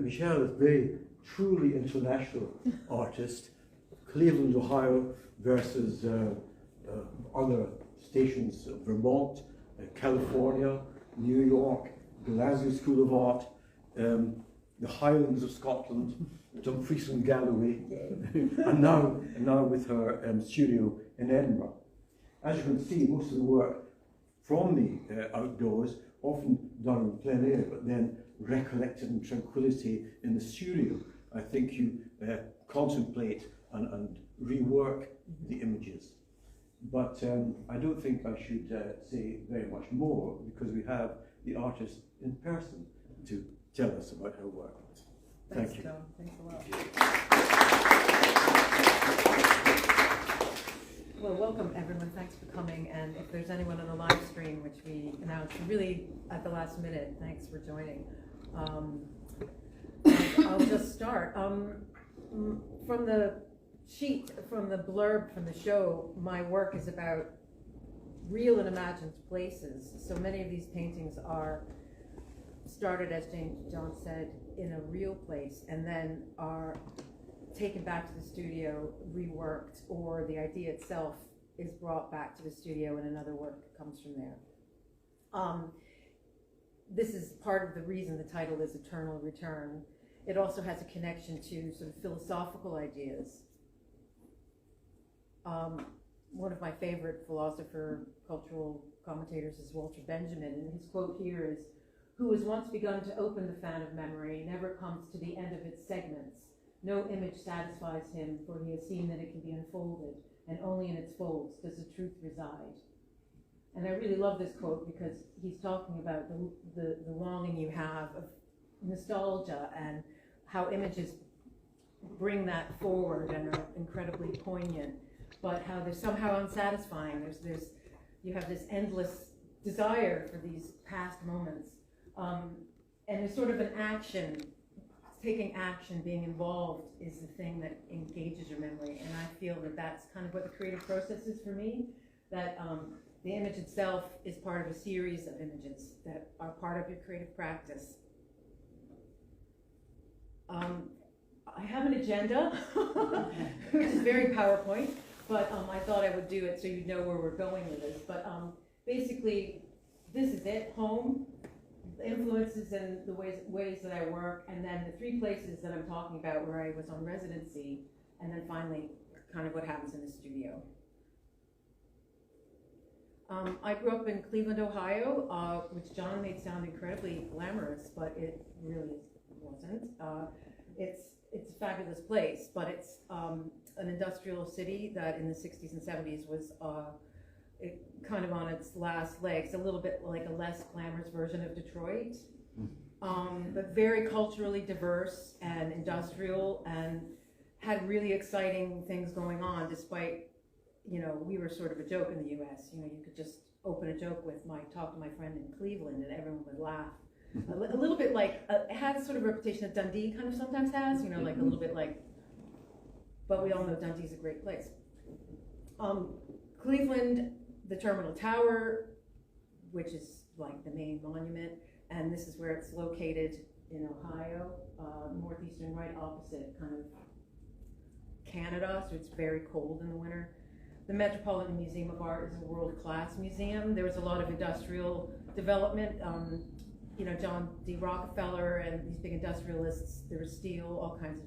Michele is a very truly international artist. Cleveland, Ohio versus other stations, Vermont, California, New York, Glasgow School of Art, the Highlands of Scotland, Dumfriesshire and Galloway, and now with her studio in Edinburgh. As you can see, most of the work from the outdoors, often done in plein air, but then recollected in tranquility in the studio. I think you contemplate and rework the images. But I don't think I should say very much more, because we have the artist in person to tell us about her work. Thank you. John. Thanks a lot. Well, welcome everyone. Thanks for coming. And if there's anyone on the live stream, which we announced really at the last minute, thanks for joining. I'll just start. From the sheet, from the blurb from the show, my work is about real and imagined places. So many of these paintings are started, as John said, in a real place, and then are taken back to the studio, reworked, or the idea itself is brought back to the studio and another work comes from there. This is part of the reason the title is Eternal Return. It also has a connection to sort of philosophical ideas. One of my favorite philosopher, cultural commentators is Walter Benjamin, and his quote here is, "Who has once begun to open the fan of memory never comes to the end of its segments. No image satisfies him, for he has seen that it can be unfolded, and only in its folds does the truth reside." And I really love this quote because he's talking about the longing you have of nostalgia and how images bring that forward and are incredibly poignant, but how they're somehow unsatisfying. You have this endless desire for these past moments. And there's sort of an action, taking action, being involved is the thing that engages your memory. And I feel that that's kind of what the creative process is for me, that the image itself is part of a series of images that are part of your creative practice. I have an agenda, which is very PowerPoint, but I thought I would do it so you'd know where we're going with this. But basically, this is it: home, the influences and the ways that I work, and then the three places that I'm talking about where I was on residency, and then finally, kind of what happens in the studio. I grew up in Cleveland, Ohio, which John made sound incredibly glamorous, but it really wasn't. It's a fabulous place, but it's an industrial city that in the 60s and 70s was kind of on its last legs, a little bit like a less glamorous version of Detroit, but very culturally diverse and industrial, and had really exciting things going on, despite, we were sort of a joke in the US. You could just open a joke with talk to my friend in Cleveland and everyone would laugh. A little bit like, it had sort of a reputation that Dundee kind of sometimes has, like a little bit like, but we all know Dundee's a great place. Cleveland, the Terminal Tower, which is like the main monument, and this is where it's located in Ohio, northeastern, right opposite kind of Canada, so it's very cold in the winter. The Metropolitan Museum of Art is a world-class museum. There was a lot of industrial development. John D. Rockefeller and these big industrialists, there was steel, all kinds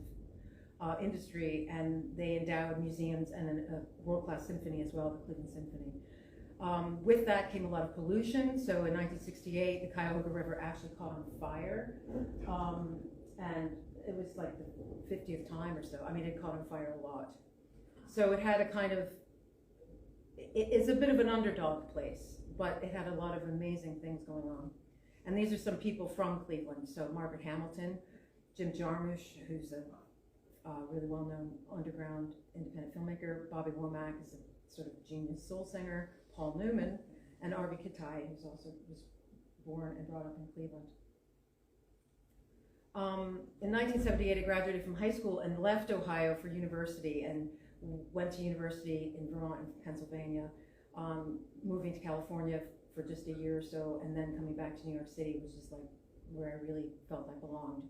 of industry, and they endowed museums and a world-class symphony as well, the Cleveland Symphony. With that came a lot of pollution. So in 1968, the Cuyahoga River actually caught on fire, and it was like the 50th time or so. I mean, it caught on fire a lot. So it had a kind of, it's a bit of an underdog place, but it had a lot of amazing things going on. And these are some people from Cleveland. So Margaret Hamilton, Jim Jarmusch, who's a really well-known underground independent filmmaker, Bobby Womack is a sort of genius soul singer, Paul Newman, and Arvi Kitai, who's also was born and brought up in Cleveland. In 1978, I graduated from high school and left Ohio for university and went to university in Vermont and Pennsylvania, moving to California for just a year or so, and then coming back to New York City, which is like where I really felt I belonged.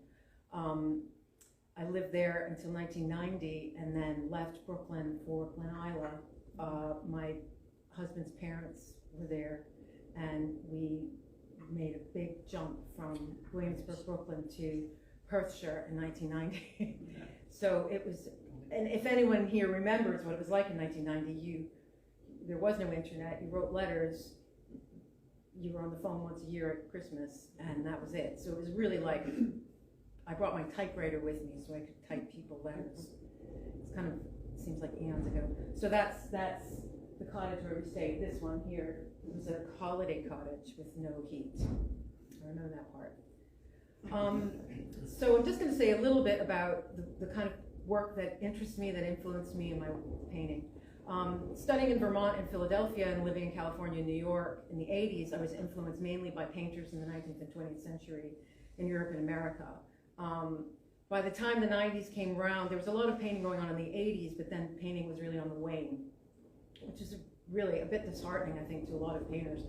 I lived there until 1990 and then left Brooklyn for Glen Isla. My husband's parents were there, and we made a big jump from Williamsburg, Brooklyn to Perthshire in 1990. So it was, and if anyone here remembers what it was like in 1990, there was no internet, you wrote letters, you were on the phone once a year at Christmas, and that was it. So it was really like, I brought my typewriter with me so I could type people letters. It's kind of, seems like eons ago. So that's the cottage where we stayed. This one here was a holiday cottage with no heat. I remember that part. So I'm just going to say a little bit about the kind of work that interests me, that influenced me in my painting. Studying in Vermont and Philadelphia and living in California and New York in the 80s, I was influenced mainly by painters in the 19th and 20th century in Europe and America. By the time the 90s came around, there was a lot of painting going on in the 80s, but then painting was really on the wane, which is really a bit disheartening, I think, to a lot of painters.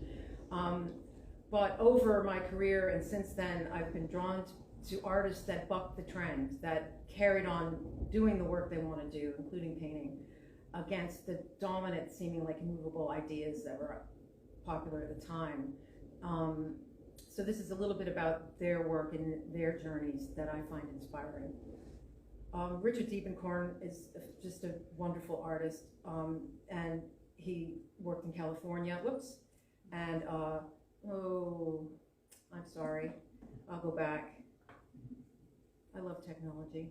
But over my career and since then, I've been drawn to artists that bucked the trend, that carried on doing the work they want to do, including painting, against the dominant, seeming like immovable ideas that were popular at the time. So this is a little bit about their work and their journeys that I find inspiring. Richard Diebenkorn is just a wonderful artist, and he worked in California, whoops, and oh, I'm sorry, I'll go back. I love technology.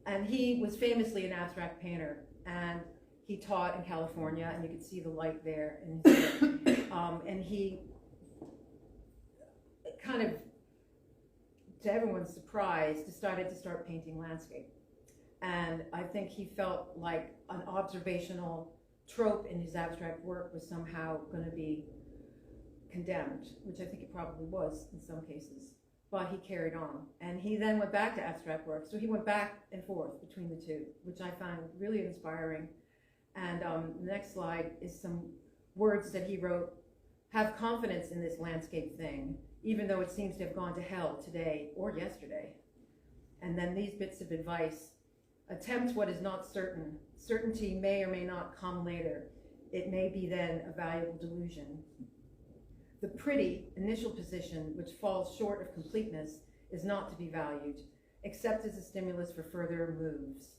And he was famously an abstract painter, and he taught in California, and you could see the light there in his work. And he kind of, to everyone's surprise, decided to start painting landscape. And I think he felt like an observational trope in his abstract work was somehow going to be condemned, which I think it probably was in some cases. But he carried on, and he then went back to abstract work. So he went back and forth between the two, which I found really inspiring. And the next slide is some words that he wrote. Have confidence in this landscape thing, even though it seems to have gone to hell today or yesterday. And then these bits of advice. Attempt what is not certain. Certainty may or may not come later. It may be then a valuable delusion. The pretty initial position, which falls short of completeness, is not to be valued, except as a stimulus for further moves.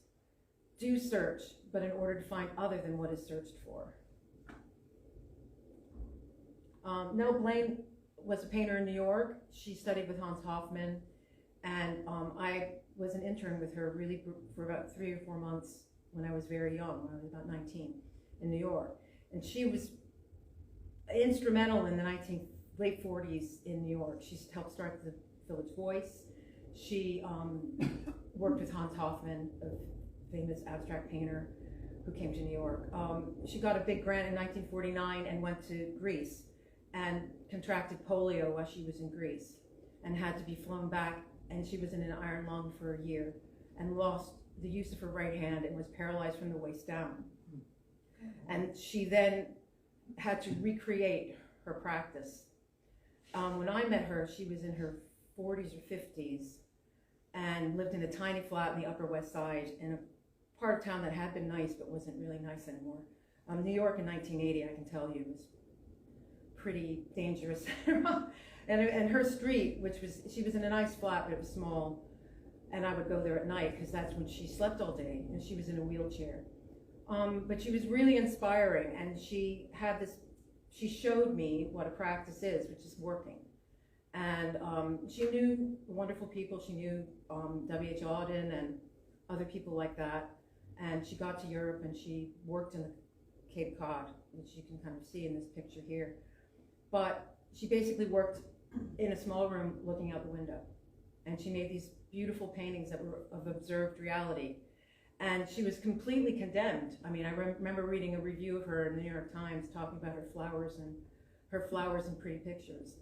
Do search, but in order to find other than what is searched for. Nell Blaine was a painter in New York. She studied with Hans Hofmann, and I was an intern with her really for about 3 or 4 months when I was very young, when I was about 19, in New York. And she was instrumental in the late 40s in New York. She helped start the Village Voice. She worked with Hans Hofmann, a famous abstract painter who came to New York. She got a big grant in 1949 and went to Greece and contracted polio while she was in Greece and had to be flown back, and she was in an iron lung for a year and lost the use of her right hand and was paralyzed from the waist down. And she then had to recreate her practice. When I met her, she was in her 40s or 50s and lived in a tiny flat in the Upper West Side in a part of town that had been nice but wasn't really nice anymore. New York in 1980, I can tell you, was pretty dangerous. and her street, she was in a nice flat, but it was small, and I would go there at night because that's when she slept all day, and she was in a wheelchair. But she was really inspiring, and she showed me what a practice is, which is working. And she knew wonderful people. She knew W.H. Auden and other people like that. And she got to Europe, and she worked in the Cape Cod, which you can kind of see in this picture here. But she basically worked in a small room looking out the window. And she made these beautiful paintings that were of observed reality. And she was completely condemned. I mean, I remember reading a review of her in the New York Times talking about her flowers and pretty pictures.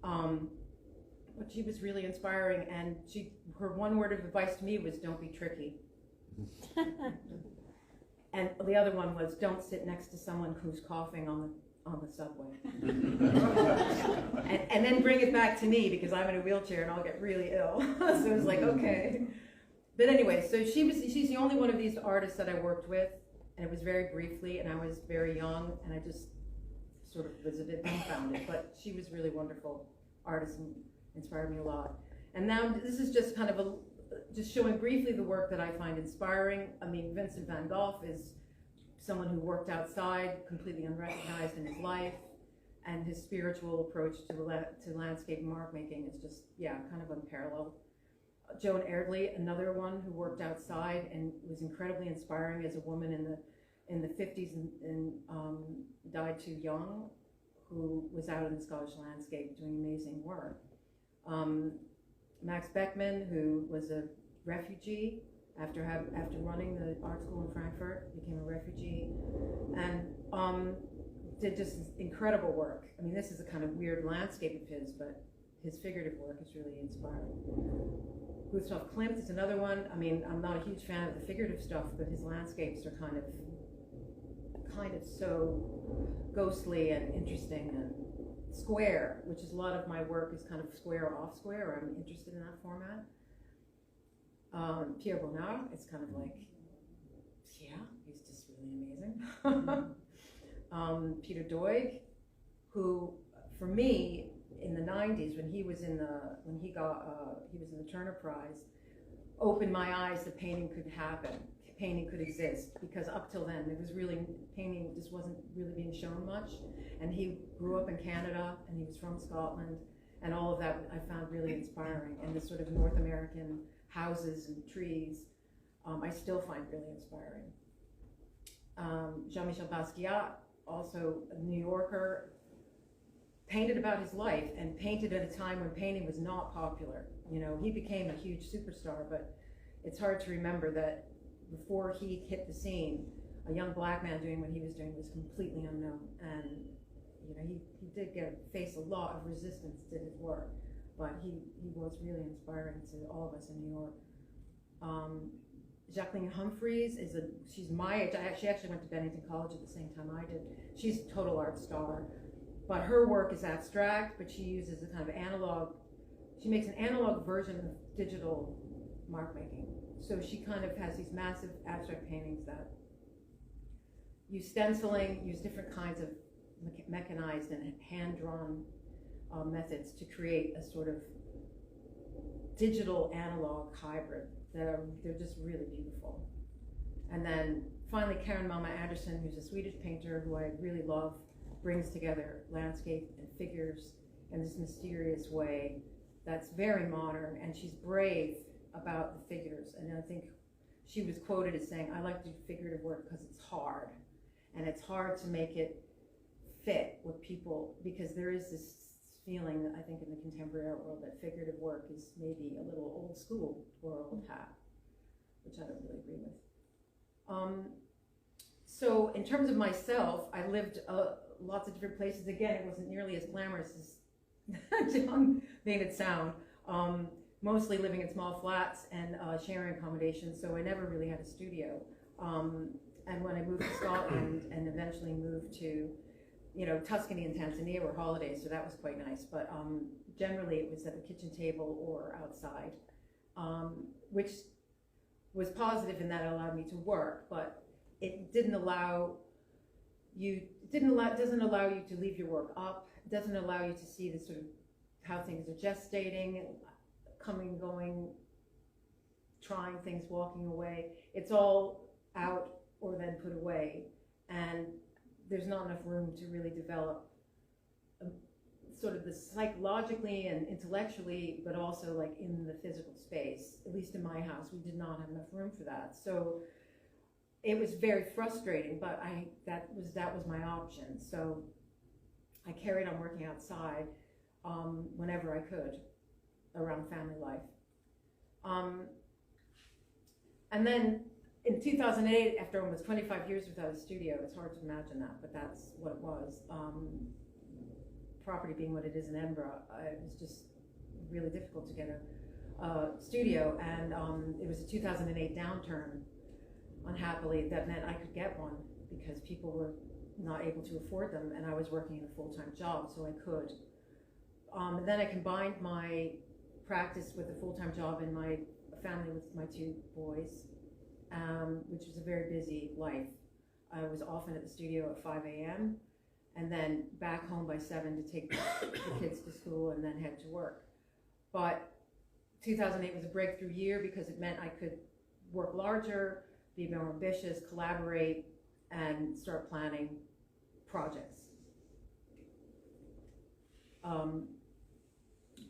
But she was really inspiring, and her one word of advice to me was, don't be tricky. And the other one was, don't sit next to someone who's coughing on on the subway. and then bring it back to me because I'm in a wheelchair and I'll get really ill. So it was like, okay. But anyway, so she's the only one of these artists that I worked with, and it was very briefly, and I was very young, and I just sort of was a bit dumbfounded, but she was really wonderful artist and inspired me a lot. And now this is just kind of just showing briefly the work that I find inspiring. I mean, Vincent van Gogh is someone who worked outside, completely unrecognized in his life, and his spiritual approach to landscape and mark making is just, yeah, kind of unparalleled. Joan Erdely, another one who worked outside and was incredibly inspiring as a woman in the 50s and died too young, who was out in the Scottish landscape doing amazing work. Max Beckmann, who was a refugee after running the art school in Frankfurt, became a refugee, and did just incredible work. I mean, this is a kind of weird landscape of his, but his figurative work is really inspiring. Gustav Klimt is another one. I mean, I'm not a huge fan of the figurative stuff, but his landscapes are kind of so ghostly and interesting and square, which is a lot of my work is kind of square or off square, or I'm interested in that format. Pierre Bonnard, it's kind of like, yeah, he's just really amazing. Peter Doig, who, for me, in the 90s, when he was in the Turner Prize, opened my eyes that painting could happen, painting could exist, because up till then, painting just wasn't really being shown much, and he grew up in Canada, and he was from Scotland, and all of that I found really inspiring, and this sort of North American houses and trees, I still find really inspiring. Jean-Michel Basquiat, also a New Yorker, painted about his life and painted at a time when painting was not popular. You know, he became a huge superstar, but it's hard to remember that before he hit the scene, a young black man doing what he was doing was completely unknown. And, you know, he did face a lot of resistance to his work, but he was really inspiring to all of us in New York. Jacqueline Humphreys she's my age. She actually went to Bennington College at the same time I did. She's a total art star. But her work is abstract, but she uses a kind of analog, she makes an analog version of digital mark making. So she kind of has these massive abstract paintings that use stenciling, use different kinds of mechanized and hand-drawn methods to create a sort of digital analog hybrid. They're just really beautiful. And then finally, Karen Malma Andersson, who's a Swedish painter who I really love, brings together landscape and figures in this mysterious way that's very modern, and she's brave about the figures. And I think she was quoted as saying, I like to do figurative work because it's hard, and it's hard to make it fit with people, because there is this feeling that I think in the contemporary art world that figurative work is maybe a little old school or old hat, which I don't really agree with. So in terms of myself, I lived lots of different places. Again, it wasn't nearly as glamorous as John made it sound. Mostly living in small flats and sharing accommodations, so I never really had a studio. And when I moved to Scotland and eventually moved to, you know, Tuscany and Tanzania were holidays, so that was quite nice. But generally it was at the kitchen table or outside, which was positive in that it allowed me to work, but it doesn't allow you to leave your work up. It doesn't allow you to see the sort of how things are gestating, coming, going, trying things, walking away. It's all out or then put away, and there's not enough room to really develop sort of the psychologically and intellectually, but also like in the physical space. At least in my house, we did not have enough room for that. So it was very frustrating, but that was my option. So I carried on working outside whenever I could around family life. And then in 2008, after almost 25 years without a studio, it's hard to imagine that, but that's what it was. Property being what it is in Edinburgh, it was just really difficult to get a studio, and it was a 2008 downturn, unhappily, that meant I could get one because people were not able to afford them, and I was working in a full-time job, so I could. And then I combined my practice with a full-time job in my family with my 2 boys, which was a very busy life. I was often at the studio at 5 a.m. and then back home by 7 to take the kids to school and then head to work. But 2008 was a breakthrough year because it meant I could work larger, be more ambitious, collaborate, and start planning projects.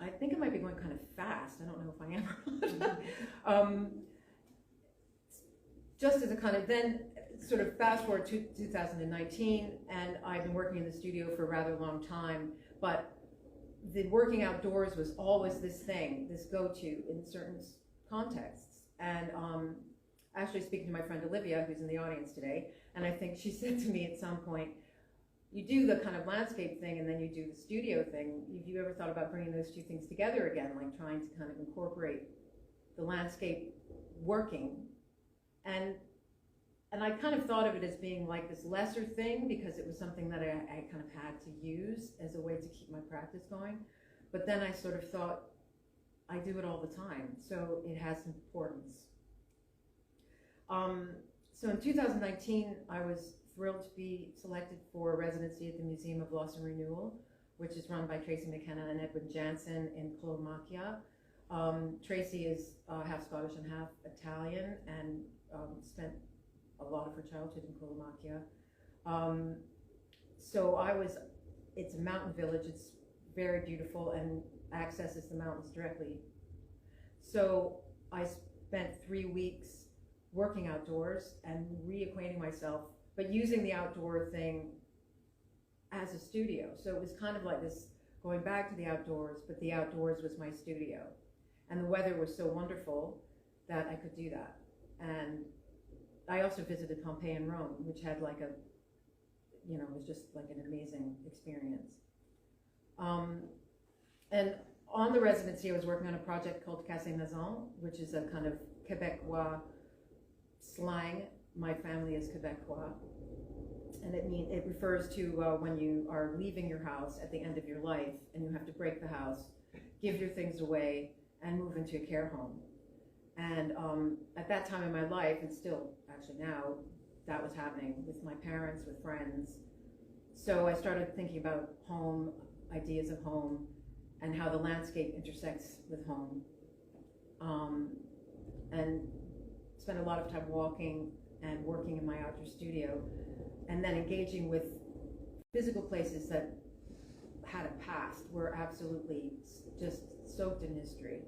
I think I might be going kind of fast. I don't know if I am. Just as a kind of, then sort of fast forward to 2019, and I've been working in the studio for a rather long time, but the working outdoors was always this thing, this go-to in certain contexts. And actually speaking to my friend Olivia, who's in the audience today, and I think she said to me at some point, you do the kind of landscape thing and then you do the studio thing. Have you ever thought about bringing those 2 things together again, like trying to kind of incorporate the landscape working? And I kind of thought of it as being like this lesser thing because it was something that I kind of had to use as a way to keep my practice going. But then I sort of thought, I do it all the time, so it has importance. So in 2019, I was thrilled to be selected for a residency at the Museum of Loss and Renewal, which is run by Tracy McKenna and Edwin Jansen in Colomakia. Tracy is half Scottish and half Italian, and spent a lot of her childhood in Colomakia. It's a mountain village, it's very beautiful and accesses the mountains directly. So I spent 3 weeks working outdoors and reacquainting myself, but using the outdoor thing as a studio. So it was kind of like this, going back to the outdoors, but the outdoors was my studio. And the weather was so wonderful that I could do that. And I also visited Pompeii and Rome, which had like a, it was just like an amazing experience. And on the residency, I was working on a project called Casse Maison, which is a kind of Quebecois slang. My family is Quebecois. And it refers to when you are leaving your house at the end of your life and you have to break the house, give your things away, and move into a care home. And at that time in my life, and still actually now, that was happening with my parents, with friends. So I started thinking about home, ideas of home, and how the landscape intersects with home. And spent a lot of time walking and working in my outdoor studio, and then engaging with physical places that had a past, were absolutely just soaked in history.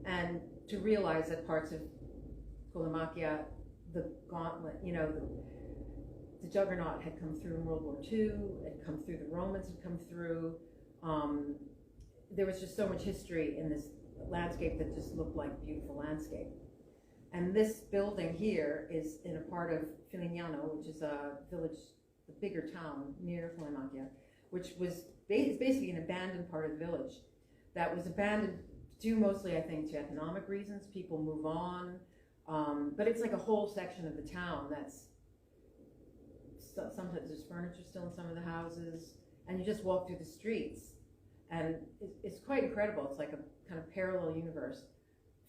And to realize that parts of Colomakia, the gauntlet, the juggernaut had come through in World War II, had come through, the Romans had come through. There was just so much history in this landscape that just looked like beautiful landscape. And this building here is in a part of Filignano, which is a village, a bigger town near Colomakia, which was basically an abandoned part of the village that was abandoned due mostly, I think, to economic reasons. People move on, but it's like a whole section of the town that's, sometimes there's furniture still in some of the houses, and you just walk through the streets, and it's quite incredible. It's like a kind of parallel universe.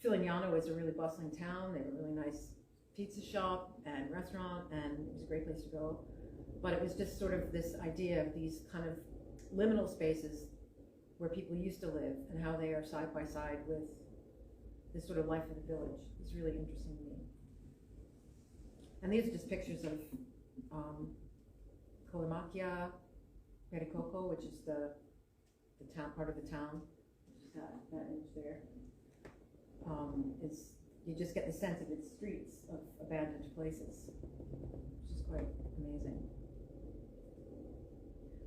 Filignano is a really bustling town. They have a really nice pizza shop and restaurant, and it was a great place to go. But it was just sort of this idea of these kind of liminal spaces where people used to live and how they are side by side with this sort of life of the village. It's really interesting to me. And these are just pictures of Colomakia, Pericoco, which is the town, part of the town, which is that image there. You just get the sense of its streets of abandoned places, which is quite amazing.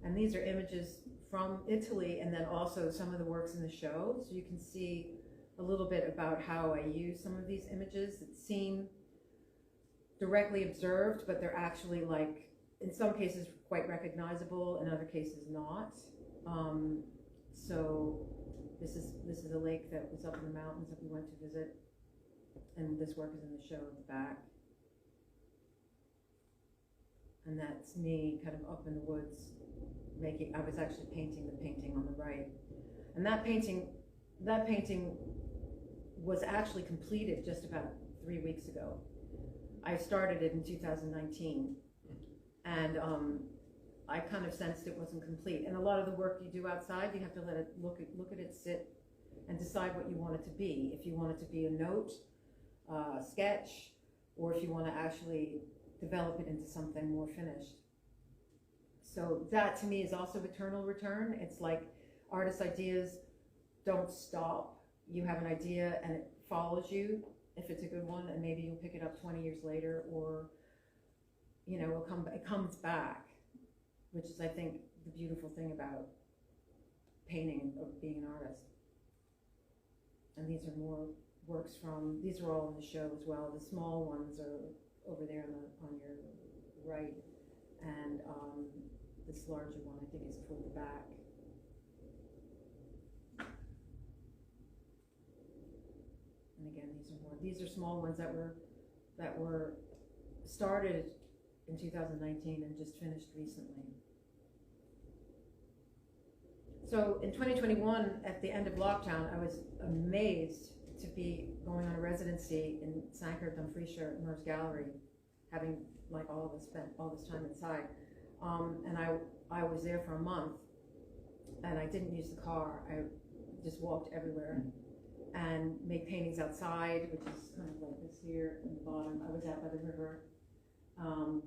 And these are images from Italy, and then also some of the works in the show. So you can see a little bit about how I use some of these images that seem directly observed, but they're actually, like, in some cases quite recognizable, in other cases not. So this is a lake that was up in the mountains that we went to visit, and this work is in the show at the back. and that's me kind of up in the woods making, I was actually painting the painting on the right. And that painting was actually completed just about 3 weeks ago. I started it in 2019, and I kind of sensed it wasn't complete. And a lot of the work you do outside, you have to let it look at it, sit, and decide what you want it to be. If you want it to be a note, sketch, or if you want to actually develop it into something more finished. So that to me is also eternal return. It's like artist ideas don't stop. You have an idea and it follows you if it's a good one, and maybe you'll pick it up 20 years later, or you know, it comes back, which is, I think, the beautiful thing about painting, of being an artist. And these are more works from, these are all in the show as well. The small ones are over there on your right, and this larger one I think is toward the back. And again, these are small ones that were started in 2019 and just finished recently. So in 2021, at the end of lockdown, I was amazed to be going on a residency in Sanker, Dumfriesshire, Mer's Gallery, having, like all of us, spent all this time inside. And I was there for a month, and I didn't use the car. I just walked everywhere and made paintings outside, which is kind of like this here in the bottom. I was out by the river and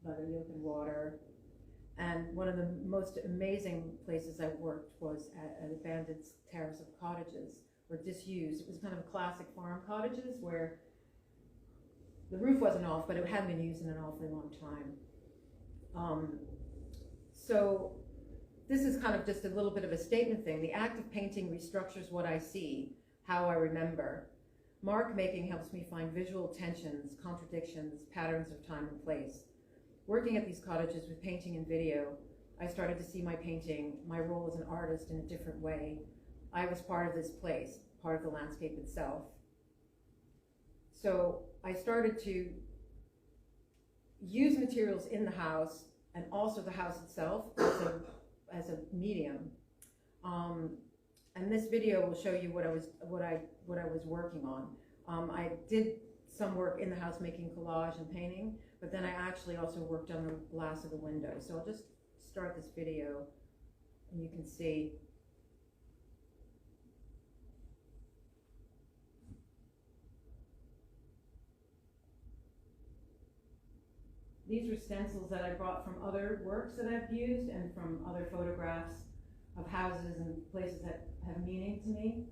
by the open water. And one of the most amazing places I worked was at abandoned terrace of cottages, or disused. It was kind of classic farm cottages where the roof wasn't off, but it hadn't been used in an awfully long time. So this is kind of just a little bit of a statement thing. The act of painting restructures what I see, how I remember. Mark making helps me find visual tensions, contradictions, patterns of time and place. Working at these cottages with painting and video, I started to see my painting, my role as an artist, in a different way. I was part of this place, part of the landscape itself. So I started to use materials in the house and also the house itself as a medium. And this video will show you what I was working on. I did some work in the house making collage and painting, but then I actually also worked on the glass of the window. So I'll just start this video and you can see. These are stencils that I brought from other works that I've used and from other photographs of houses and places that have meaning to me.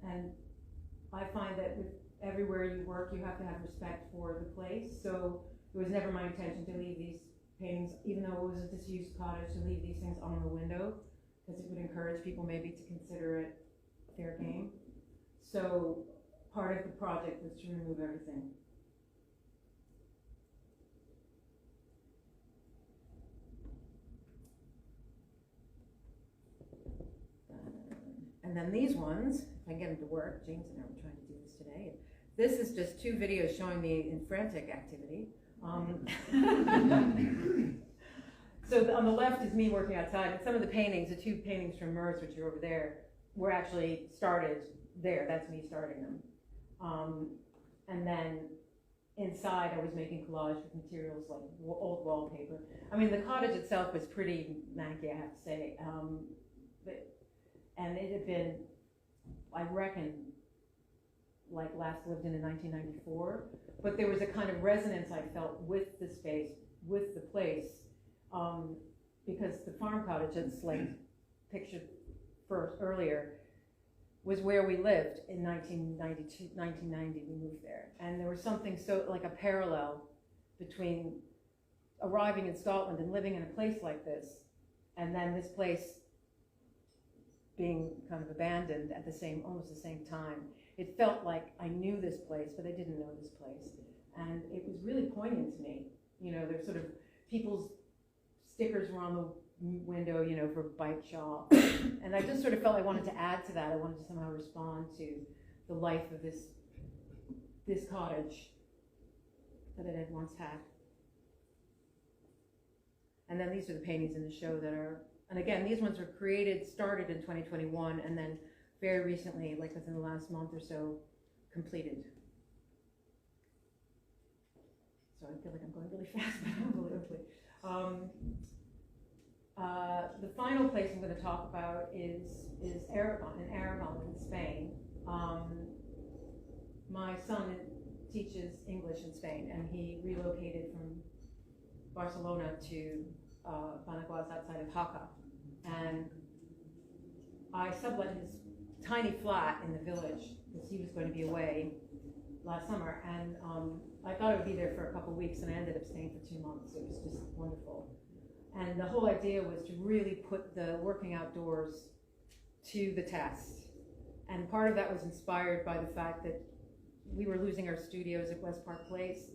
And I find that with everywhere you work, you have to have respect for the place. So it was never my intention to leave these paintings, even though it was a disused cottage, to leave these things on the window, because it would encourage people maybe to consider it fair game. So part of the project was to remove everything. And then these ones, if I get them to work, James and I were trying to do this today. This is just 2 videos showing me in frantic activity. So on the left is me working outside, and some of the paintings, the 2 paintings from Mer's, which are over there, were actually started there. That's me starting them. And then inside I was making collage with materials like old wallpaper. I mean, the cottage itself was pretty manky, I have to say. And it had been, I reckon, like last lived in 1994. But there was a kind of resonance I felt with the space, with the place, because the farm cottage, it's like pictured earlier, was where we lived in 1990, we moved there. And there was something so, like a parallel between arriving in Scotland and living in a place like this, and then this place being kind of abandoned at almost the same time. It felt like I knew this place, but I didn't know this place. And it was really poignant to me. You know, there's sort of people's stickers were on window, you know, for bike shop. And I just sort of felt I wanted to add to that. I wanted to somehow respond to the life of this cottage that it had once had. And then these are the paintings in the show that are, and again, these ones were started in 2021, and then very recently, like within the last month or so, completed. So I feel like I'm going really fast, but unbelievably. The final place I'm going to talk about is Aragon, in Spain. My son teaches English in Spain, and he relocated from Barcelona to Panaguas outside of Jaca. And I sublet his tiny flat in the village because he was going to be away last summer, and I thought I would be there for a couple of weeks, and I ended up staying for 2 months. It was just wonderful. And the whole idea was to really put the working outdoors to the test. And part of that was inspired by the fact that we were losing our studios at West Park Place,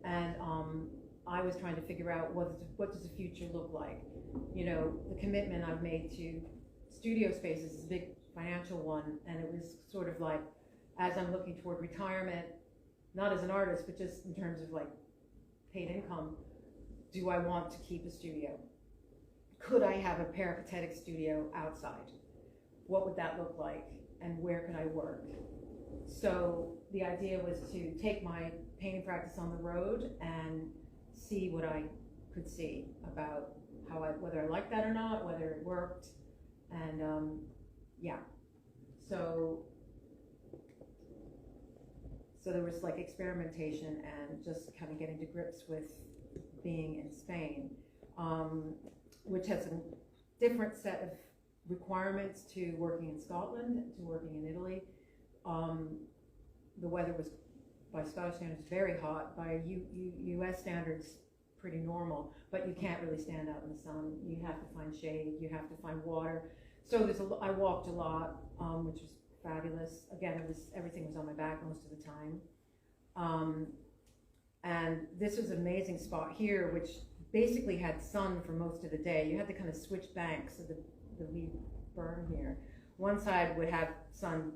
and I was trying to figure out what does the future look like. You know, the commitment I've made to studio spaces is a big financial one, and it was sort of like, as I'm looking toward retirement, not as an artist, but just in terms of like paid income, do I want to keep a studio? Could I have a peripatetic studio outside? What would that look like? And where could I work? So the idea was to take my painting practice on the road and see what I could see about whether I liked that or not, whether it worked, and yeah. So there was like experimentation and just kind of getting to grips with being in Spain, which has a different set of requirements to working in Scotland, to working in Italy. The weather was, by Scottish standards, very hot. By US standards, pretty normal, but you can't really stand out in the sun. You have to find shade, you have to find water. So I walked a lot, which was fabulous. Again, everything was on my back most of the time. And this was an amazing spot here, which basically had sun for most of the day. You had to kind of switch banks of the wee burn here. One side would have sun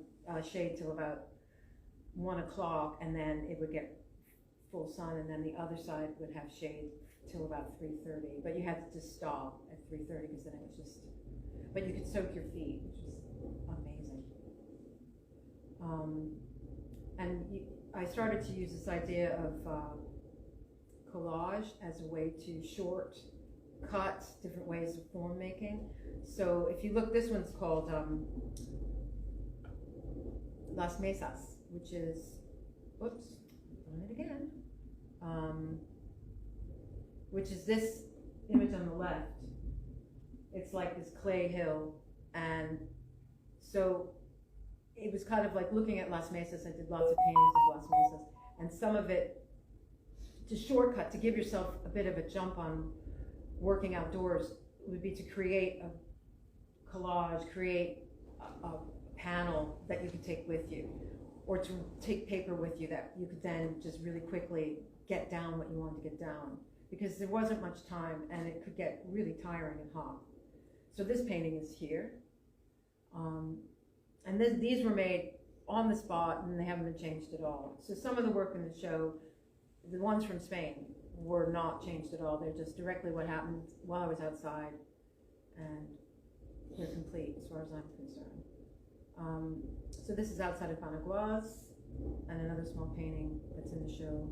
shade till about 1 o'clock, and then it would get full sun, and then the other side would have shade till about 3:30. But you had to just stop at 3:30 because then it was just. But you could soak your feet, which was amazing. I started to use this idea of collage as a way to shortcut different ways of form making. So if you look, this one's called Las Mesas, which is, whoops, I'm doing it again, which is this image on the left. It's like this clay hill, and so it was kind of like looking at Las Mesas. I did lots of paintings of Las Mesas, and some of it, to shortcut, to give yourself a bit of a jump on working outdoors, would be to create a collage, create a panel that you could take with you, or to take paper with you that you could then just really quickly get down what you wanted to get down, because there wasn't much time and it could get really tiring and hot. So this painting is here, and these were made on the spot, and they haven't been changed at all. So some of the work in the show, the ones from Spain, were not changed at all. They're just directly what happened while I was outside, and they're complete as far as I'm concerned. So this is outside of Panaguas, and another small painting that's in the show.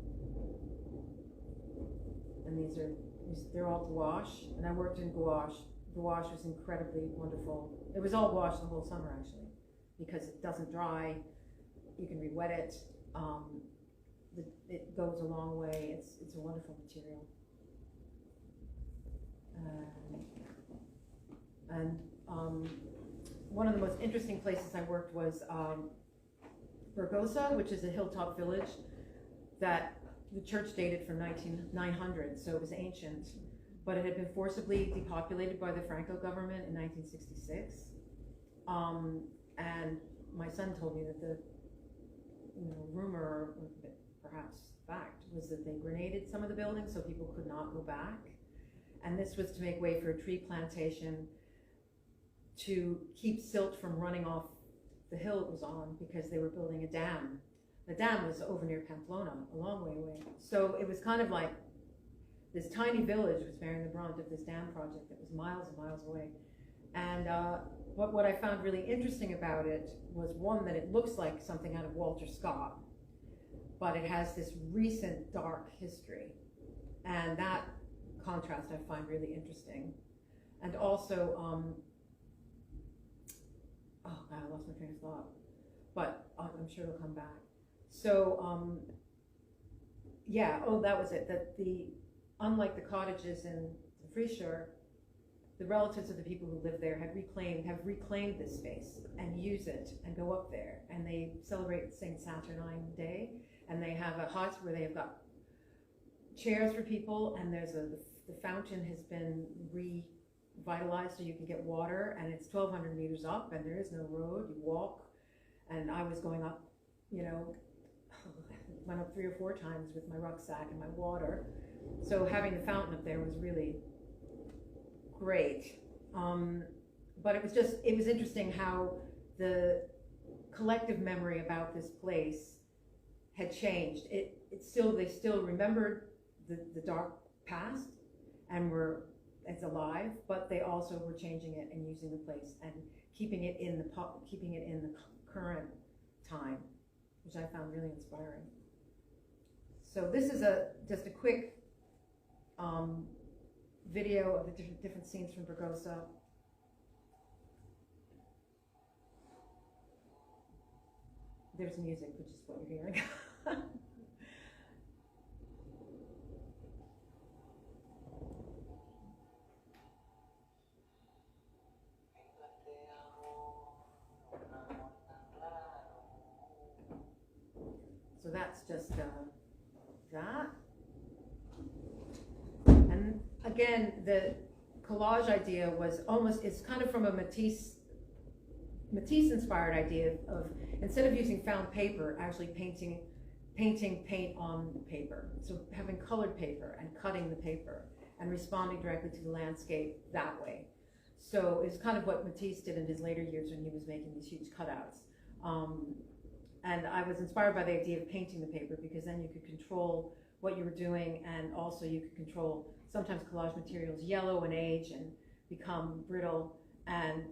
And they're all gouache, and I worked in gouache. Gouache was incredibly wonderful. It was all gouache the whole summer, actually, because it doesn't dry. You can re-wet it. It goes a long way. It's a wonderful material. One of the most interesting places I worked was Burgosa, which is a hilltop village that the church dated from 900, so it was ancient, but it had been forcibly depopulated by the Franco government in 1966. And my son told me that the rumor, or perhaps fact, was that they grenaded some of the buildings so people could not go back. and this was to make way for a tree plantation to keep silt from running off the hill it was on, because they were building a dam. The dam was over near Pamplona, a long way away. So it was kind of like this tiny village was bearing the brunt of this dam project that was miles and miles away. And what I found really interesting about it was, one, that it looks like something out of Walter Scott, but it has this recent dark history. And that contrast I find really interesting. And also, oh God, I lost my train of thought, but I'm sure it'll come back. So, yeah, oh, that was it, that unlike the cottages in Dumfriesshire, the relatives of the people who live there have reclaimed this space and use it and go up there, and they celebrate St. Saturnine Day, and they have a hut where they have got chairs for people, and there's the fountain has been revitalized so you can get water, and it's 1,200 meters up, and there is no road, you walk. And I was going up, you know, went up 3 or 4 times with my rucksack and my water. So having the fountain up there was really great. But it was interesting how the collective memory about this place had changed. They still remembered the dark past and it's alive, but they also were changing it and using the place and keeping it in the current time, which I found really inspiring. So this is just a quick video of the different scenes from Burgosa. There's music, which is what you're hearing. So that's just that. And again, the collage idea was it's kind of from a Matisse inspired idea of, instead of using found paper, actually painting paint on paper. So having colored paper and cutting the paper and responding directly to the landscape that way. So it's kind of what Matisse did in his later years when he was making these huge cutouts. And I was inspired by the idea of painting the paper, because then you could control what you were doing, and also you could control, sometimes collage materials yellow and age and become brittle, and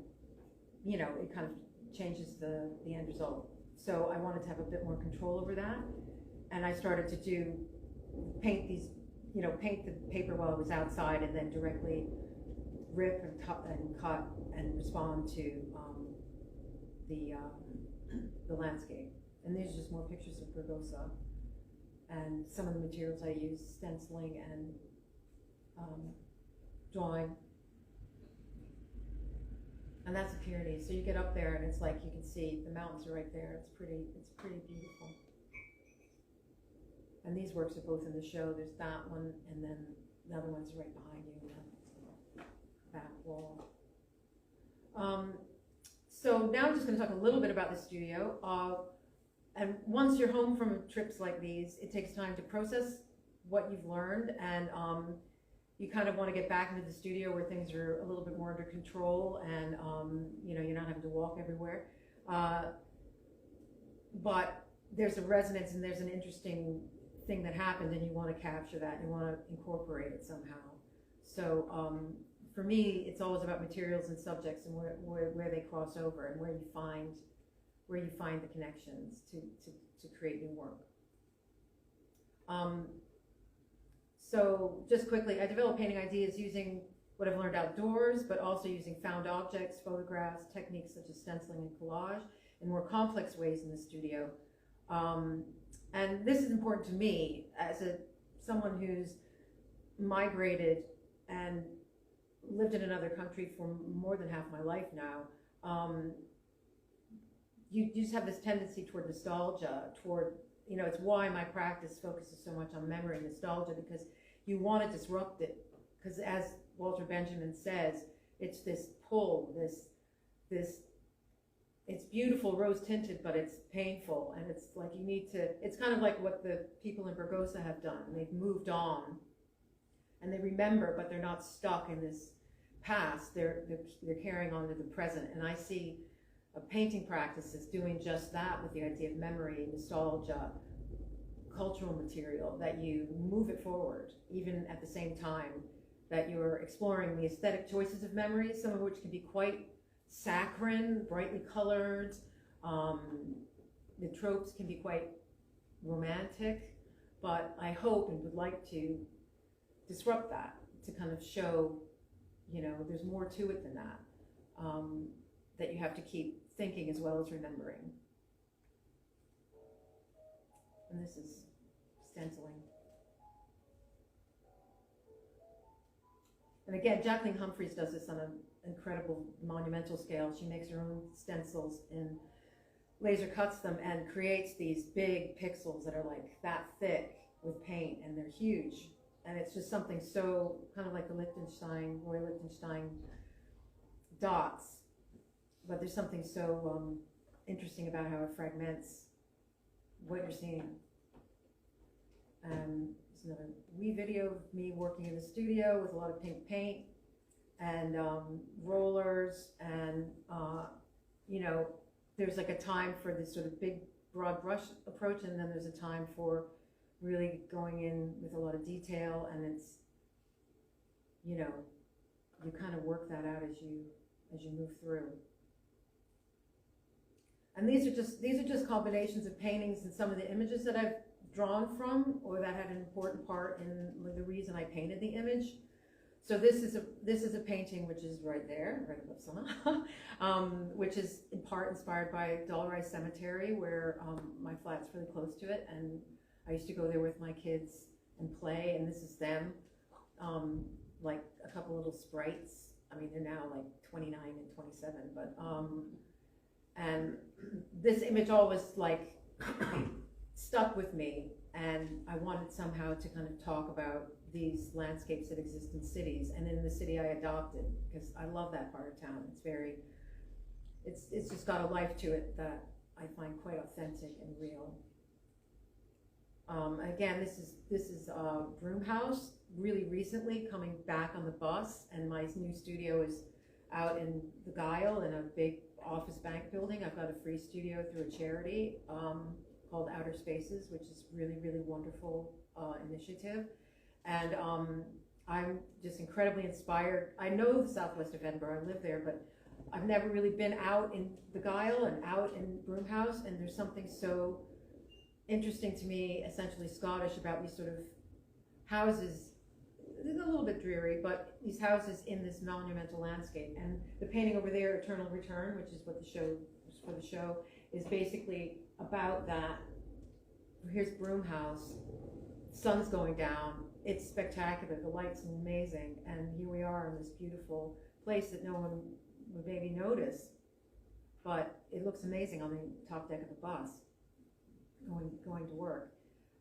you know, it kind of changes the end result. So I wanted to have a bit more control over that, and I started to paint the paper while it was outside, and then directly rip and cut and respond to the landscape. And these are just more pictures of Burgosa, and some of the materials I use, stenciling and drawing. And that's the Pyrenees. So you get up there and it's like you can see the mountains are right there. It's pretty beautiful. And these works are both in the show. There's that one, and then the other one's right behind you in the back wall. So now I'm just going to talk a little bit about the studio. And once you're home from trips like these, it takes time to process what you've learned, and you kind of want to get back into the studio where things are a little bit more under control, and you know, you're not having to walk everywhere. But there's a resonance and there's an interesting thing that happened, and you want to capture that, and you want to incorporate it somehow. So for me, it's always about materials and subjects and where they cross over, and where you find the connections to create new work. So just quickly, I develop painting ideas using what I've learned outdoors, but also using found objects, photographs, techniques such as stenciling and collage, in more complex ways in the studio. And this is important to me as someone who's migrated and lived in another country for more than half my life now. You just have this tendency toward nostalgia, you know, it's why my practice focuses so much on memory and nostalgia, because you want to disrupt it. Because as Walter Benjamin says, it's this pull, it's beautiful, rose tinted, but it's painful, and it's like it's kind of like what the people in Burgosa have done. They've moved on and they remember, but they're not stuck in this past. They're carrying on to the present. And I see a painting practice as doing just that with the idea of memory, nostalgia, cultural material, that you move it forward, even at the same time that you're exploring the aesthetic choices of memory, some of which can be quite saccharine, brightly colored. The tropes can be quite romantic, but I hope and would like to disrupt that, to kind of show, you know, there's more to it than that, that you have to keep thinking as well as remembering. And this is stenciling. And again, Jacqueline Humphreys does this on an incredible monumental scale. She makes her own stencils and laser cuts them and creates these big pixels that are like that thick with paint, and they're huge. And it's just something so kind of like the Roy Lichtenstein dots, but there's something so interesting about how it fragments what you're seeing. There's another wee video of me working in the studio with a lot of pink paint and rollers, and you know, there's like a time for this sort of big broad brush approach, and then there's a time for really going in with a lot of detail, and it's, you know, you kind of work that out as you move through. And these are just combinations of paintings and some of the images that I've drawn from, or that had an important part in the reason I painted the image. So this is a painting which is right there, right above Sana, which is in part inspired by Dollarhigh Cemetery, where my flat's really close to it, and I used to go there with my kids and play. And this is them, like a couple little sprites. I mean, they're now like 29 and 27, but and this image always like stuck with me, and I wanted somehow to kind of talk about these landscapes that exist in cities, and in the city I adopted, because I love that part of town. It's just got a life to it that I find quite authentic and real. Again, this is Broomhouse, really recently coming back on the bus, and my new studio is out in the Gyle in a big office bank building. I've got a free studio through a charity called Outer Spaces, which is really, really wonderful initiative. And I'm just incredibly inspired. I know the southwest of Edinburgh, I live there, but I've never really been out in the Gyle and out in Broomhouse, and there's something so interesting to me, essentially Scottish, about these sort of houses. They're a little bit dreary, but these houses in this monumental landscape. And the painting over there, Eternal Return, which is what the show was for the show, is basically about that. Here's Broomhouse, sun's going down, it's spectacular, the light's amazing, and here we are in this beautiful place that no one would maybe notice, but it looks amazing on the top deck of the bus going to work.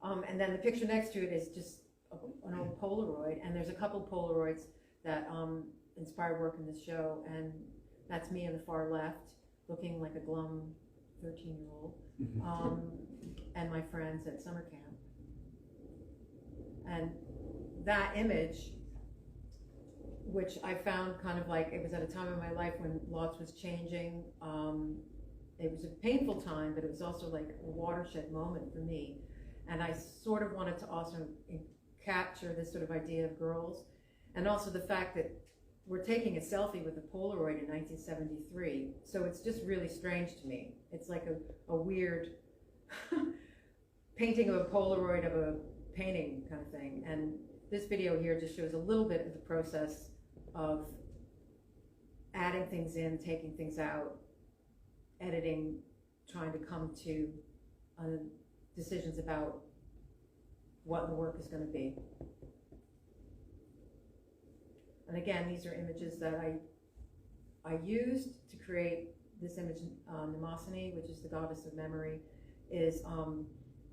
And then the picture next to it is just an old Polaroid, and there's a couple Polaroids that inspired work in this show, and that's me on the far left looking like a glum 13-year-old, and my friends at summer camp. And that image, which I found kind of like, it was at a time in my life when lots was changing. It was a painful time, but it was also like a watershed moment for me. And I sort of wanted to also capture this sort of idea of girls, and also the fact that we're taking a selfie with a Polaroid in 1973. So it's just really strange to me. It's like a weird painting of a Polaroid of a painting kind of thing. And this video here just shows a little bit of the process of adding things in, taking things out, editing, trying to come to decisions about what the work is going to be. And again, these are images that I used to create this image. Mnemosyne, which is the goddess of memory, is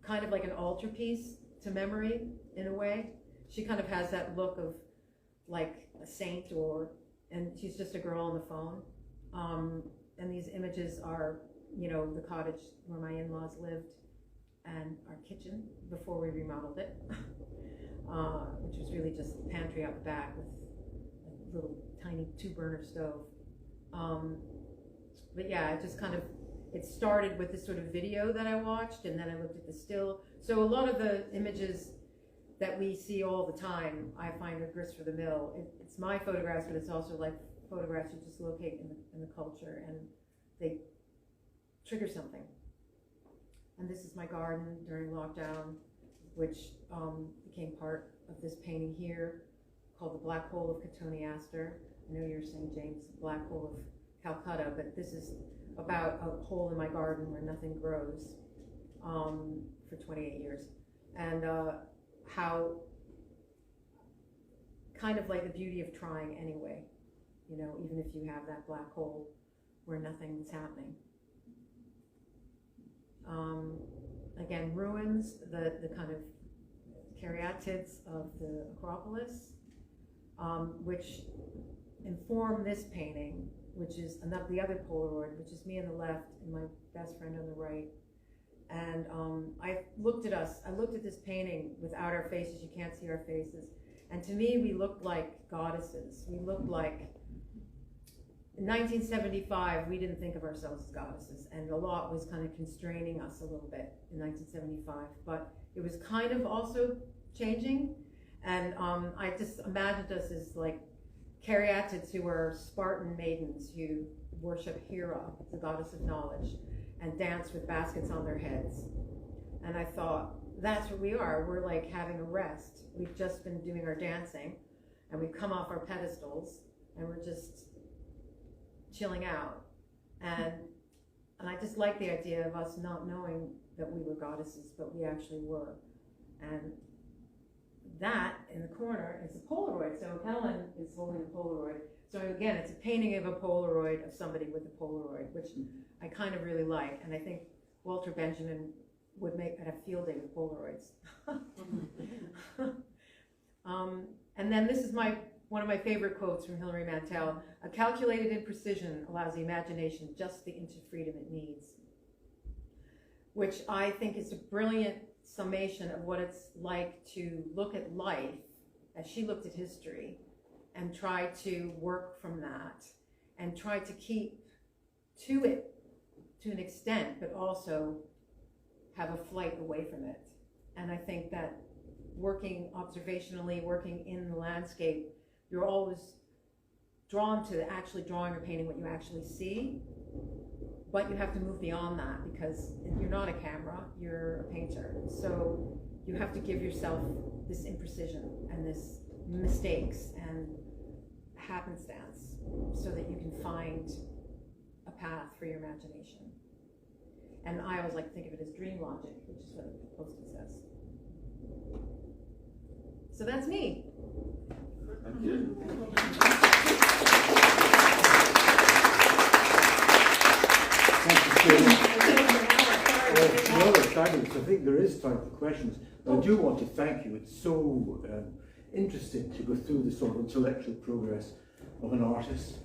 kind of like an altarpiece to memory in a way. She kind of has that look of like a saint, and she's just a girl on the phone. And these images are, you know, the cottage where my in-laws lived, and our kitchen before we remodeled it, which was really just the pantry out the back with a little tiny 2-burner stove. But yeah, it just kind of, it started with this sort of video that I watched, and then I looked at the still. So a lot of the images that we see all the time, I find are grist for the mill. It's my photographs, but it's also like photographs you just locate in the culture, and they trigger something. And this is my garden during lockdown, which became part of this painting here called The Black Hole of Cotoneaster. I know you're saying, James, Black Hole of Calcutta, but this is about a hole in my garden where nothing grows for 28 years. And how kind of like the beauty of trying anyway, you know, even if you have that black hole where nothing's happening. Again, ruins, the kind of caryatids of the Acropolis, which inform this painting, which is the other Polaroid, which is me on the left and my best friend on the right. And I looked at this painting without our faces. You can't see our faces. And to me, we looked like goddesses. We looked like, in 1975, we didn't think of ourselves as goddesses, and a lot was kind of constraining us a little bit in 1975, but it was kind of also changing. And I just imagined us as like caryatids who were Spartan maidens who worship Hera, the goddess of knowledge, and dance with baskets on their heads. And I thought, that's what we are. We're like having a rest. We've just been doing our dancing, and we've come off our pedestals, and we're just chilling out. And I just like the idea of us not knowing that we were goddesses, but we actually were. And that in the corner is a Polaroid. So Helen is holding a Polaroid. So again, it's a painting of a Polaroid of somebody with a Polaroid, which I kind of really like. And I think Walter Benjamin would make a field day with Polaroids. And then this is one of my favorite quotes from Hilary Mantel: "A calculated imprecision allows the imagination just the inch of freedom it needs," which I think is a brilliant summation of what it's like to look at life as she looked at history and try to work from that and try to keep to it to an extent, but also have a flight away from it. And I think that working observationally, working in the landscape, you're always drawn to actually drawing or painting what you actually see, but you have to move beyond that because you're not a camera, you're a painter. So you have to give yourself this imprecision and this mistakes and happenstance so that you can find a path for your imagination. And I always like to think of it as dream logic, which is what the post-it says. So that's me. Thank you. No, exciting. So I think there is time for questions. But I do want to thank you. It's so interesting to go through the sort of intellectual progress of an artist.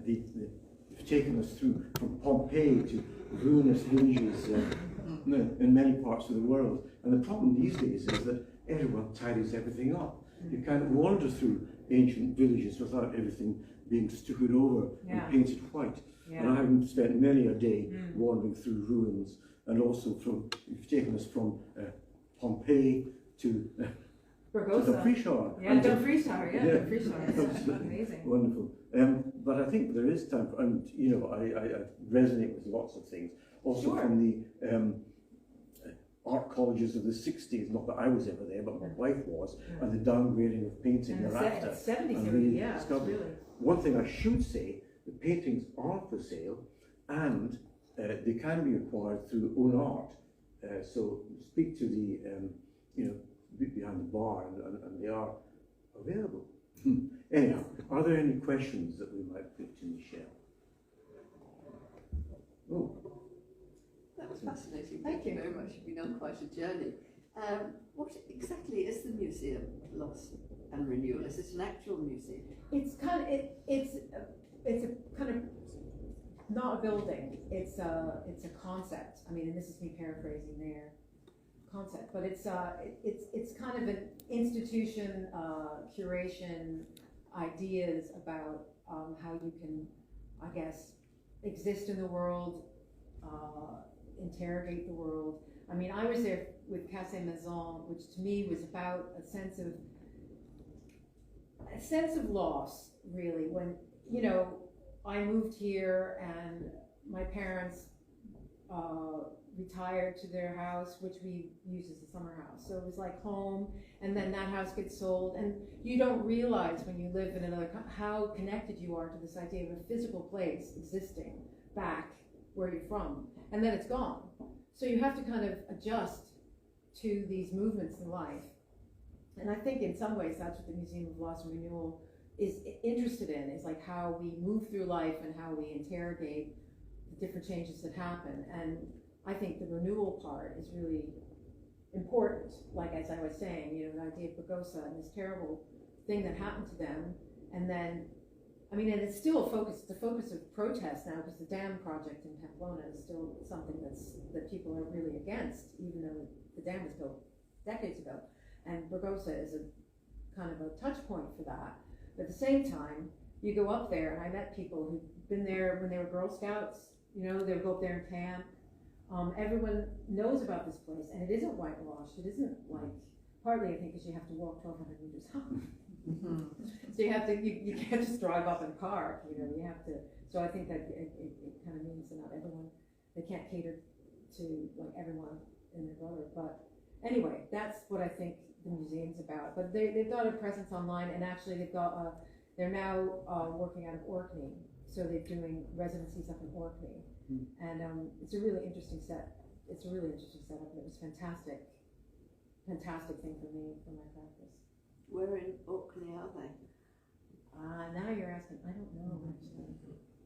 You've taken us through from Pompeii to ruinous villages in many parts of the world. And the problem these days is that everyone tidies everything up. You can't wander through ancient villages without everything being stuccoed over and painted white. And I have spent many a day wandering through ruins, and also you've taken us from Pompeii to Dumfriesshire. Dumfriesshire, amazing. Wonderful. But I think there is time for, and you know, I resonate with lots of things. Also from the art colleges of the 60s, not that I was ever there, but my wife was, and the downgrading of painting thereafter. 70s, really. One thing I should say, the paintings are for sale, and they can be acquired through own art. So speak to the, behind the bar, and they are available. Anyhow, are there any questions that we might put to Michele? Oh. That was fascinating. Thank you very much. You've been on quite a journey. What exactly is the museum Loss and Renewal? Is it an actual museum? It's kind of it's a kind of not a building. It's a concept. I mean, and this is me paraphrasing there. concept, but it's kind of an institution, curation, ideas about how you can, I guess, exist in the world, interrogate the world. I mean, I was there with Casse Maison, which to me was about a sense of loss, really, when, you know, I moved here and my parents retired to their house, which we use as a summer house. So it was like home, and then that house gets sold, and you don't realize when you live in another how connected you are to this idea of a physical place existing back where you're from, and then it's gone. So you have to kind of adjust to these movements in life. And I think in some ways that's what the Museum of Loss and Renewal is interested in, is like how we move through life and how we interrogate the different changes that happen. And I think the renewal part is really important. Like, as I was saying, you know, the idea of Burgosa and this terrible thing that happened to them. And then, I mean, and it's still the focus of protest now, because the dam project in Pamplona is still something that people are really against, even though the dam was built decades ago. And Burgosa is a kind of a touch point for that. But at the same time, you go up there, and I met people who've been there when they were Girl Scouts, you know, they would go up there and camp. Everyone knows about this place, and it isn't whitewashed. It isn't like, partly I think because you have to walk 1,200 meters up. So you have to, you can't just drive up in a car, you know, you have to, so I think that it kind of means that not everyone, they can't cater to like everyone and their brother. But anyway, that's what I think the museum's about. But they've got a presence online, and actually they've got, they're now working out of Orkney. So they're doing residencies up in Orkney. And it's a really interesting setup, and it was fantastic thing for me, for my practice. Where in Orkney are they? Now you're asking, I don't know actually.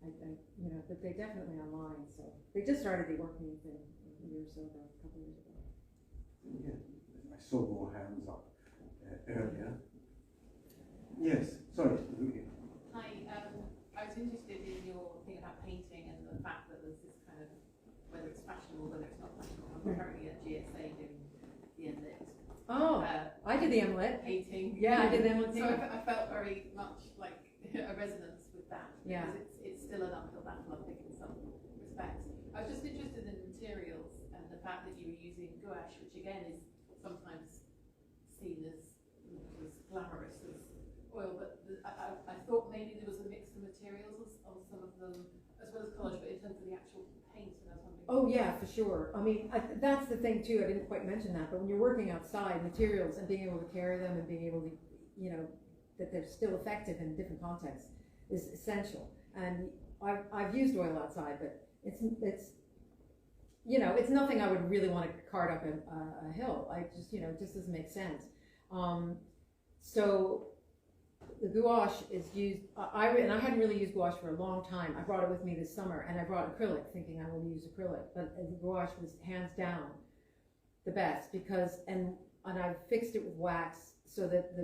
I you know, but they're definitely online, so they just started the Orkney thing a year or so ago, a couple years ago. Yeah, I saw more hands up earlier. Yes, sorry. Hi, I was interested in your thing about painting and the fact that there's this kind of, whether it's fashionable, whether it's not fashionable. I'm currently at GSA doing the MLit. Oh, I did the MLit. Painting. Yeah, I did the MLit too. So I felt very much like a resonance with that. Yeah. Because it's still an uphill battle, I think, in some respects. I was just interested in materials and the fact that you were using gouache, which again is sometimes seen as glamorous as oil, but I thought maybe there was a mix of materials on some of them, as well as colours, but in terms of the actual paint, and I was wondering. Oh yeah, for sure. I mean, that's the thing too, I didn't quite mention that, but when you're working outside, materials and being able to carry them and being able to, you know, that they're still effective in different contexts is essential. And I've used oil outside, but it's you know, it's nothing I would really want to cart up a hill. I just, you know, it just doesn't make sense. So the gouache is used, and I hadn't really used gouache for a long time. I brought it with me this summer, and I brought acrylic thinking I will use acrylic, but the gouache was hands down the best because, and I fixed it with wax so that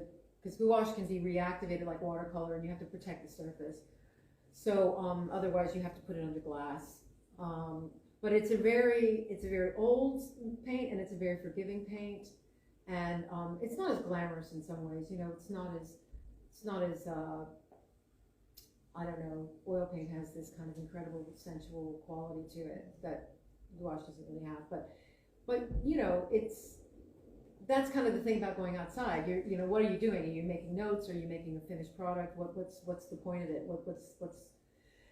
because gouache can be reactivated like watercolor and you have to protect the surface. So otherwise you have to put it under glass. But it's a very old paint, and it's a very forgiving paint, and it's not as glamorous in some ways. You know, it's not as I don't know. Oil paint has this kind of incredible sensual quality to it that gouache doesn't really have. But you know, that's kind of the thing about going outside. You know, what are you doing? Are you making notes? Are you making a finished product? What's the point of it?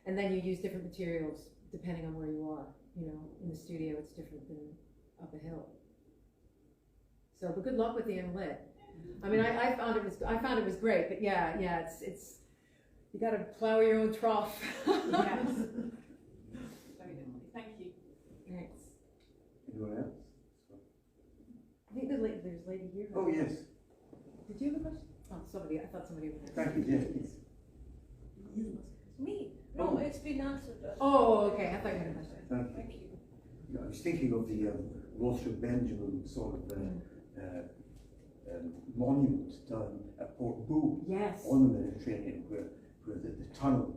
And then you use different materials depending on where you are. You know, in the studio it's different than up a hill. So, but good luck with the MLit. I mean, I found it was great, but yeah, it's you got to plow your own trough. Yes. Very good. Thank you. Thanks. Anyone else? I think there's a lady here. Oh yes. Did you have a question? Oh, somebody. I thought somebody over there. Thank you, yes. Me? No, it's been answered. Oh, okay. I thought you had a question. Thank you. I was thinking of the Walter Benjamin sort of monument down at Port Boo Yes. on the Mediterranean, where the tunnel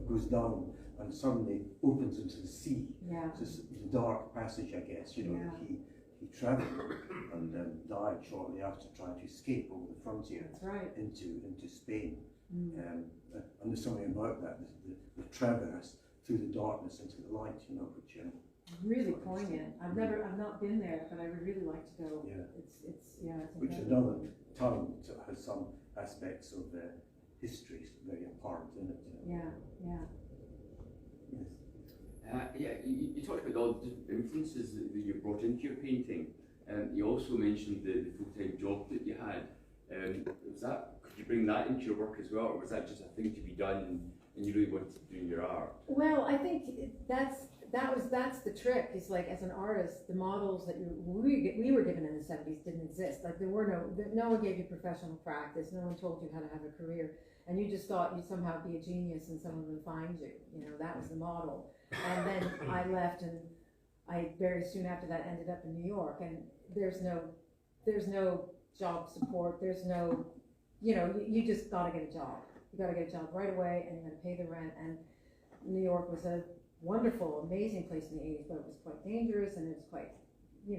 goes down and suddenly opens into the sea. Yeah. So it's a dark passage, I guess. You know, Yeah. he he travelled and died shortly after trying to escape over the frontier That's right. into Spain. And there's something about that, the traverse through the darkness into the light, you know, which Really poignant. I've not been there, but I would really like to go. Yeah. It's which incredible. another town has some aspects of history very apparent in it. Yeah. Yes. You talked about all the different influences that you brought into your painting. You also mentioned the full-time job that you had. Could you bring that into your work as well, or was that just a thing to be done and you really wanted to do your art? Well, I think that's the trick. Is like, as an artist, the models that we were given in the 70s didn't exist. Like, there were no one gave you professional practice. No one told you how to have a career, and you just thought you'd somehow be a genius and someone would find you. You know, that was the model. And then I left, and I very soon after that ended up in New York. And there's no job support. There's no, you just gotta get a job. You gotta get a job right away, and you gotta pay the rent. And New York was a wonderful, amazing place in the 80s, but it was quite dangerous, and it was quite, I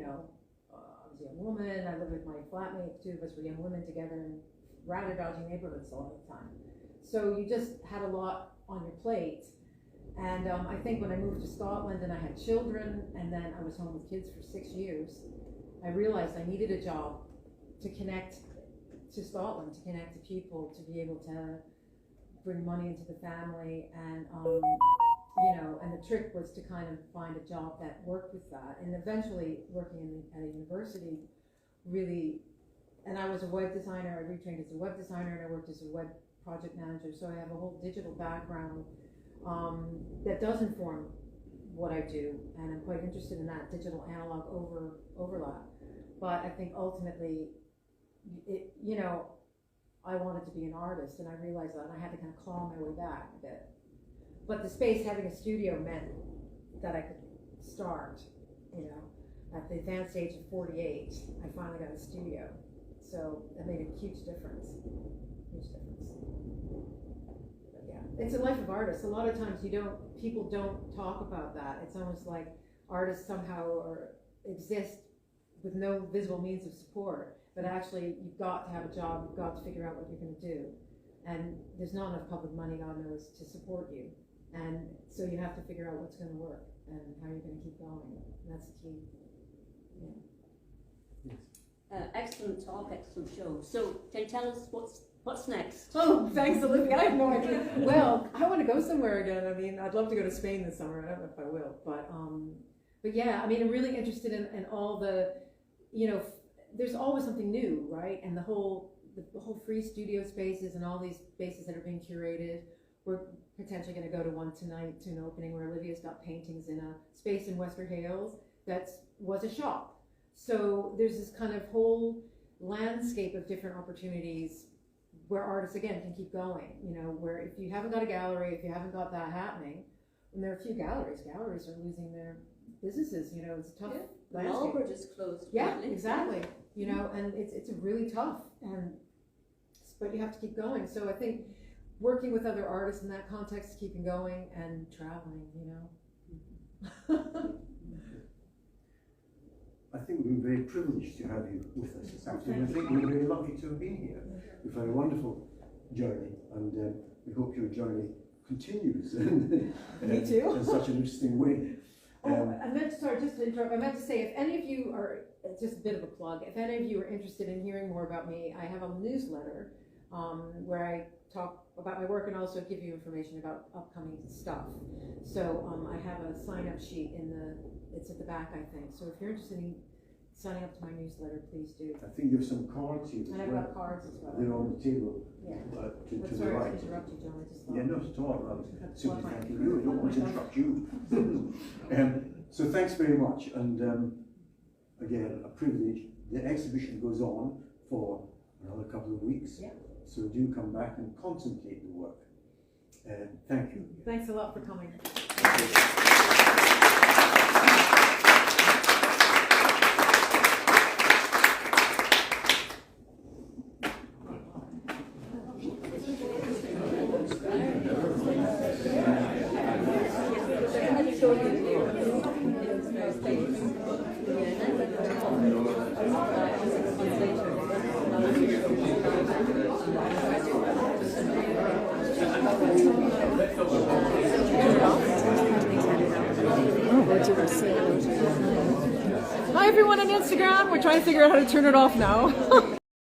was a young woman. I lived with my flatmate. Two of us were young women together in rather dodgy neighborhoods all the time. So you just had a lot on your plate. And I think when I moved to Scotland and I had children, and then I was home with kids for 6 years, I realized I needed a job to connect to Scotland, to connect to people, to be able to bring money into the family, and and the trick was to kind of find a job that worked with that. And eventually, working at a university, really, and I was a web designer. I retrained as a web designer, and I worked as a web project manager. So I have a whole digital background that does inform what I do, and I'm quite interested in that digital analog overlap. But I think ultimately, I wanted to be an artist, and I realized that, and I had to kind of claw my way back a bit. But the space, having a studio, meant that I could start, at the advanced age of 48, I finally got a studio. So that made a huge difference, But yeah, it's a life of artists. A lot of times people don't talk about that. It's almost like artists somehow exist with no visible means of support. But actually, you've got to have a job, you've got to figure out what you're going to do. And there's not enough public money, God knows, to support you. And so you have to figure out what's going to work and how you're going to keep going. And that's the key. Yeah. Yes. Excellent talk, excellent show. So, can you tell us what's next? Oh, thanks, Olivia. I have no idea. Well, I want to go somewhere again. I mean, I'd love to go to Spain this summer. I don't know if I will. But yeah, I mean, I'm really interested in all the, there's always something new, right? And the whole free studio spaces and all these spaces that are being curated. We're potentially going to go to one tonight, to an opening where Olivia's got paintings in a space in Wester Hailes that was a shop. So there's this kind of whole landscape of different opportunities where artists, again, can keep going, where if you haven't got a gallery, if you haven't got that happening, and there are a few galleries are losing their businesses, it's a tough landscape. Marlborough just closed. Yeah, exactly. And it's really tough, but you have to keep going. So I think working with other artists in that context, keeping going and traveling, I think we've been very privileged to have you with us this afternoon. I think we're very lucky to have been here. We've had a wonderful journey, and we hope your journey continues Me too. in such an interesting way. Just to interrupt, I meant to say, if any of you are, just a bit of a plug, if any of you are interested in hearing more about me, I have a newsletter where I talk about my work and also give you information about upcoming stuff. So I have a sign-up sheet it's at the back, I think. So if you're interested in signing up to my newsletter, please do. I think you have some cards here as And I've well. got cards as well. They're on the table Yeah. to the Sorry right. to interrupt you, John. I just thought. Yeah, not at all. I'm That's simply fine. thanking you. I don't want to interrupt you. So thanks very much. And again, a privilege. The exhibition goes on for another couple of weeks. Yeah. So do come back and contemplate the work. Thank you. Thanks a lot for coming. Show you. everyone on Instagram. We're trying to figure out how to turn it off now.